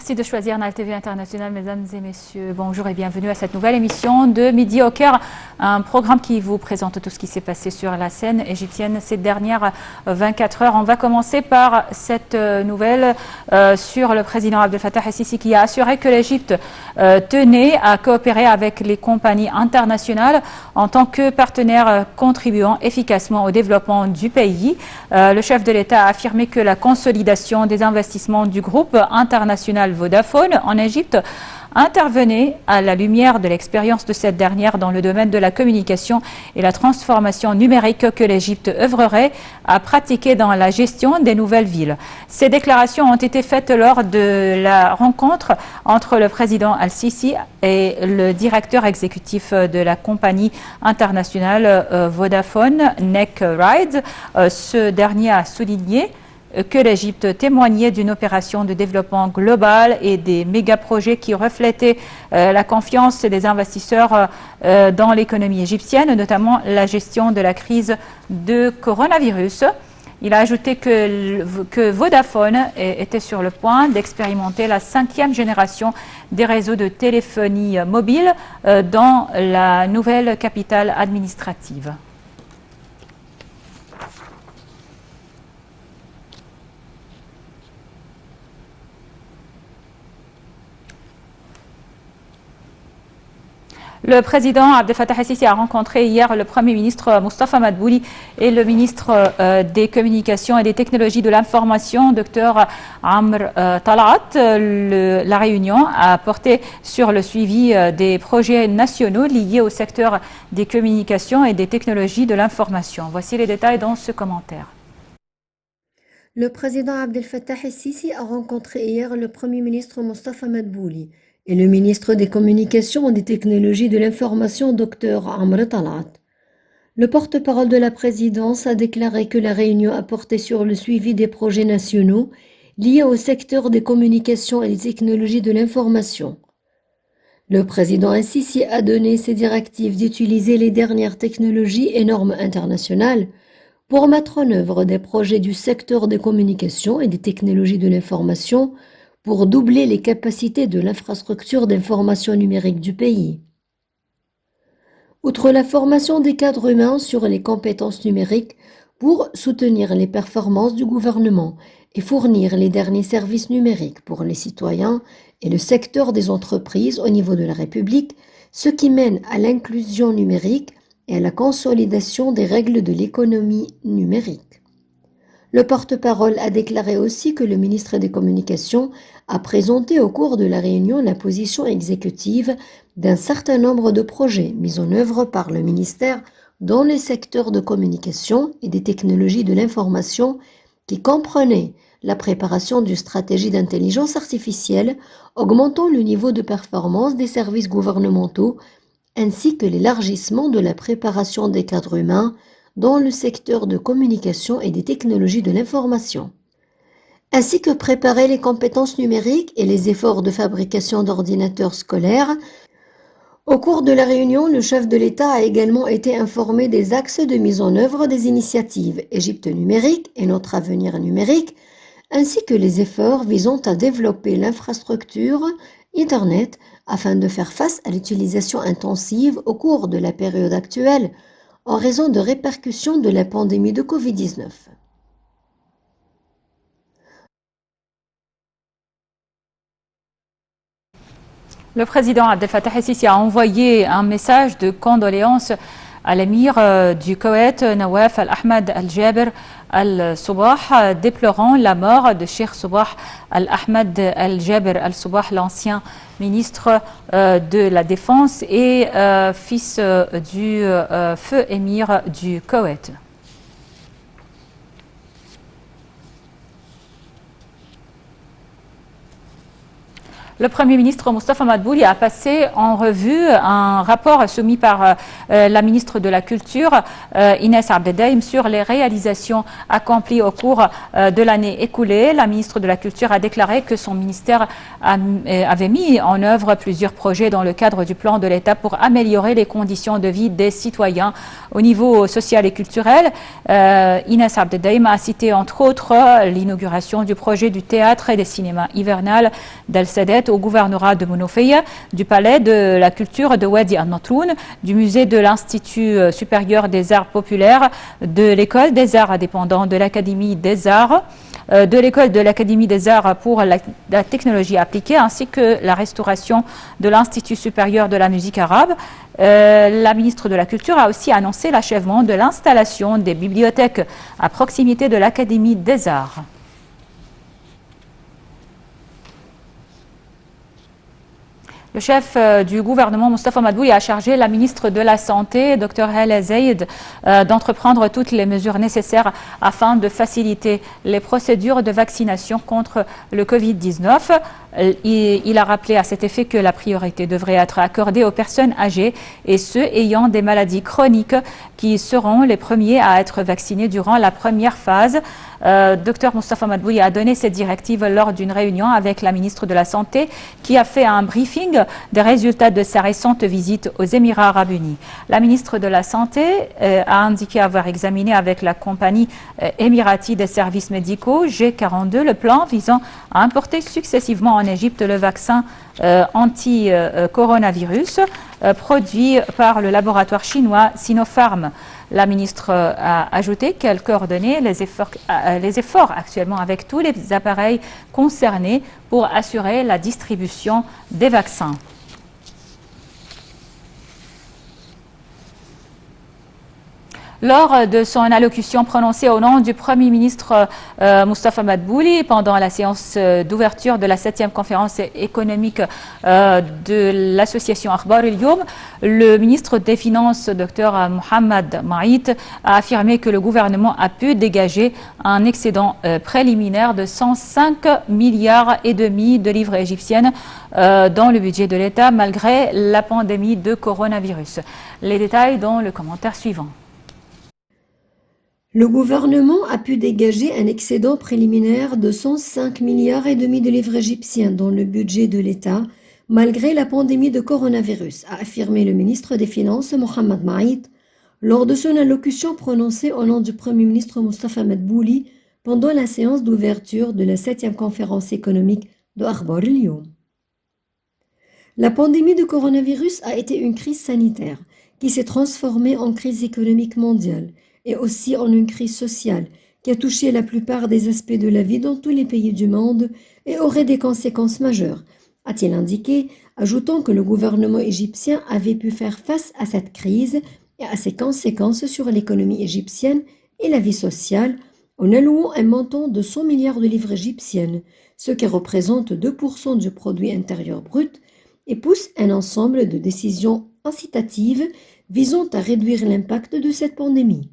Merci de choisir Nile TV International, mesdames et messieurs. Bonjour et bienvenue à cette nouvelle émission de Midi au Cœur, un programme qui vous présente tout ce qui s'est passé sur la scène égyptienne ces dernières 24 heures. On va commencer par cette nouvelle sur le président Abdel Fattah el-Sisi qui a assuré que l'Égypte tenait à coopérer avec les compagnies internationales en tant que partenaire contribuant efficacement au développement du pays. Le chef de l'État a affirmé que la consolidation des investissements du groupe international Vodafone en Égypte intervenait à la lumière de l'expérience de cette dernière dans le domaine de la communication et la transformation numérique que l'Égypte œuvrerait à pratiquer dans la gestion des nouvelles villes. Ces déclarations ont été faites lors de la rencontre entre le président Al-Sisi et le directeur exécutif de la compagnie internationale Vodafone, Nek Rides. Ce dernier a souligné que l'Égypte témoignait d'une opération de développement global et des méga-projets qui reflétaient la confiance des investisseurs dans l'économie égyptienne, notamment la gestion de la crise de coronavirus. Il a ajouté que Vodafone était sur le point d'expérimenter la 5e génération des réseaux de téléphonie mobile dans la nouvelle capitale administrative. Le président Abdel Fattah el-Sisi a rencontré hier le Premier ministre Moustapha Madbouli et le ministre des Communications et des Technologies de l'Information, Dr Amr Talat. La réunion a porté sur le suivi des projets nationaux liés au secteur des communications et des technologies de l'information. Voici les détails dans ce commentaire. Le président Abdel Fattah el-Sisi a rencontré hier le Premier ministre Moustapha Madbouli et le ministre des Communications et des Technologies de l'Information, Dr Amr Talat. Le porte-parole de la présidence a déclaré que la réunion a porté sur le suivi des projets nationaux liés au secteur des communications et des technologies de l'information. Le président el-Sisi a donné ses directives d'utiliser les dernières technologies et normes internationales pour mettre en œuvre des projets du secteur des communications et des technologies de l'information pour doubler les capacités de l'infrastructure d'information numérique du pays. Outre la formation des cadres humains sur les compétences numériques pour soutenir les performances du gouvernement et fournir les derniers services numériques pour les citoyens et le secteur des entreprises au niveau de la République, ce qui mène à l'inclusion numérique et à la consolidation des règles de l'économie numérique. Le porte-parole a déclaré aussi que le ministre des Communications a présenté au cours de la réunion la position exécutive d'un certain nombre de projets mis en œuvre par le ministère dans les secteurs de communication et des technologies de l'information qui comprenaient la préparation d'une stratégie d'intelligence artificielle augmentant le niveau de performance des services gouvernementaux ainsi que l'élargissement de la préparation des cadres humains dans le secteur de communication et des technologies de l'information, ainsi que préparer les compétences numériques et les efforts de fabrication d'ordinateurs scolaires. Au cours de la réunion, le chef de l'État a également été informé des axes de mise en œuvre des initiatives Égypte numérique et Notre avenir numérique, ainsi que les efforts visant à développer l'infrastructure Internet afin de faire face à l'utilisation intensive au cours de la période actuelle en raison de répercussions de la pandémie de Covid-19. Le président Abdel Fattah el-Sisi a envoyé un message de condoléances à l'émir du Koweït, Nawaf Al-Ahmad Al-Jaber Al-Soubah, déplorant la mort de Cheikh Soubah Al-Ahmad Al-Jaber Al-Soubah, l'ancien ministre de la Défense et fils du feu émir du Koweït. Le Premier ministre Moustapha Madbouli a passé en revue un rapport soumis par la ministre de la Culture, Inès Abdeldaïm, sur les réalisations accomplies au cours de l'année écoulée. La ministre de la Culture a déclaré que son ministère avait mis en œuvre plusieurs projets dans le cadre du plan de l'État pour améliorer les conditions de vie des citoyens au niveau social et culturel. Inès Abdeldaïm a cité entre autres l'inauguration du projet du théâtre et des cinémas hivernal d'Al-Sadet au gouvernorat de Monofeya, du palais de la culture de Wadi Al-Natroun, du musée de l'Institut supérieur des arts populaires, de l'école des arts dépendant de l'Académie des arts, de l'école de l'Académie des arts pour la technologie appliquée, ainsi que la restauration de l'Institut supérieur de la musique arabe. La ministre de la Culture a aussi annoncé l'achèvement de l'installation des bibliothèques à proximité de l'Académie des arts. Le chef du gouvernement, Moustapha Madbouli, a chargé la ministre de la Santé, Dr Hala Zeid, d'entreprendre toutes les mesures nécessaires afin de faciliter les procédures de vaccination contre le Covid-19. Il a rappelé à cet effet que la priorité devrait être accordée aux personnes âgées et ceux ayant des maladies chroniques qui seront les premiers à être vaccinés durant la première phase. Dr Moustapha Madbouli a donné cette directive lors d'une réunion avec la ministre de la Santé qui a fait un briefing des résultats de sa récente visite aux Émirats arabes unis. La ministre de la Santé a indiqué avoir examiné avec la compagnie émiratie des services médicaux G42 le plan visant à importer successivement en Égypte le vaccin anti-coronavirus produit par le laboratoire chinois Sinopharm. La ministre a ajouté qu'elle coordonnait les efforts actuellement avec tous les appareils concernés pour assurer la distribution des vaccins. Lors de son allocution prononcée au nom du Premier ministre Moustapha Madbouli pendant la séance d'ouverture de la 7e conférence économique de l'association Akhbar al-Youm, le ministre des Finances, Dr Mohamed Maït, a affirmé que le gouvernement a pu dégager un excédent préliminaire de 105 milliards et demi de livres égyptiennes dans le budget de l'État malgré la pandémie de coronavirus. Les détails dans le commentaire suivant. Le gouvernement a pu dégager un excédent préliminaire de 105 milliards et demi de livres égyptiens dans le budget de l'État, malgré la pandémie de coronavirus, a affirmé le ministre des Finances, Mohamed Maït, lors de son allocution prononcée au nom du Premier ministre Moustapha Madbouli pendant la séance d'ouverture de la 7e conférence économique de Akhbar al-Youm. La pandémie de coronavirus a été une crise sanitaire qui s'est transformée en crise économique mondiale et aussi en une crise sociale qui a touché la plupart des aspects de la vie dans tous les pays du monde et aurait des conséquences majeures, a-t-il indiqué, ajoutant que le gouvernement égyptien avait pu faire face à cette crise et à ses conséquences sur l'économie égyptienne et la vie sociale en allouant un montant de 100 milliards de livres égyptiennes, ce qui représente 2% du produit intérieur brut et pousse un ensemble de décisions incitatives visant à réduire l'impact de cette pandémie.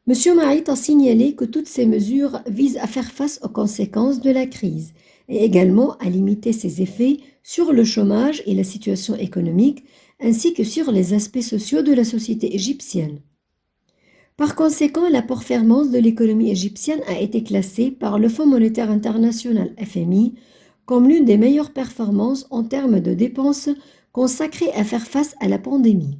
M. Maït a signalé que toutes ces mesures visent à faire face aux conséquences de la crise et également à limiter ses effets sur le chômage et la situation économique, ainsi que sur les aspects sociaux de la société égyptienne. Par conséquent, la performance de l'économie égyptienne a été classée par le Fonds monétaire international FMI comme l'une des meilleures performances en termes de dépenses consacrées à faire face à la pandémie.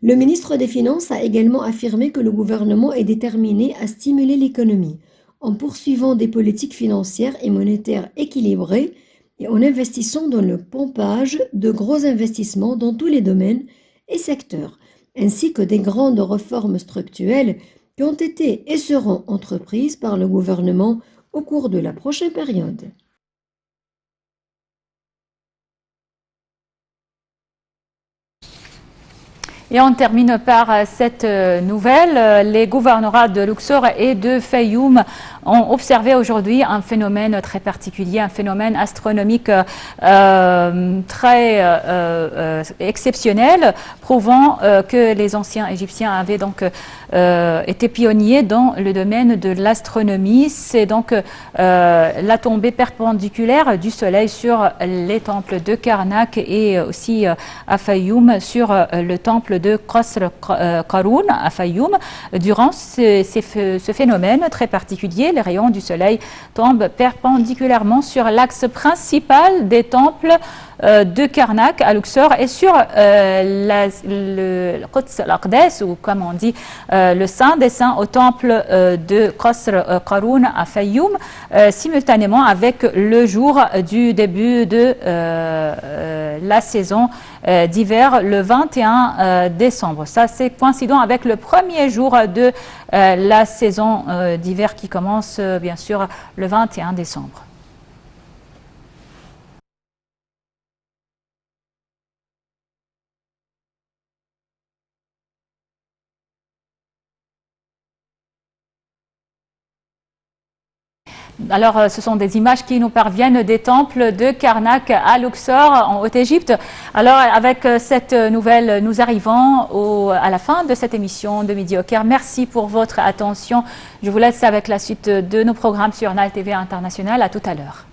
Le ministre des Finances a également affirmé que le gouvernement est déterminé à stimuler l'économie en poursuivant des politiques financières et monétaires équilibrées et en investissant dans le pompage de gros investissements dans tous les domaines et secteurs, ainsi que des grandes réformes structurelles qui ont été et seront entreprises par le gouvernement au cours de la prochaine période. Et on termine par cette nouvelle. Les gouvernorats de Luxor et de Fayoum ont observé aujourd'hui un phénomène très particulier, un phénomène astronomique très exceptionnel, prouvant que les anciens Égyptiens avaient donc été pionniers dans le domaine de l'astronomie. C'est donc la tombée perpendiculaire du Soleil sur les temples de Karnak et aussi à Fayoum, sur le temple de Qasr Qarun à Fayoum. Durant ce phénomène très particulier, les rayons du Soleil tombent perpendiculairement sur l'axe principal des temples de Karnak à Luxor et sur le Quds al-Aqdas, ou comme on dit le Saint des Saints, au temple de Qasr Qarun à Fayoum, simultanément avec le jour du début de la saison d'hiver, le 21 décembre. Ça, c'est coïncident avec le premier jour de la saison d'hiver qui commence bien sûr le 21 décembre. Alors, ce sont des images qui nous parviennent des temples de Karnak à Luxor, en Haute-Égypte. Alors, avec cette nouvelle, nous arrivons à la fin de cette émission de Midi au Caire. Merci pour votre attention. Je vous laisse avec la suite de nos programmes sur Nile TV International. À tout à l'heure.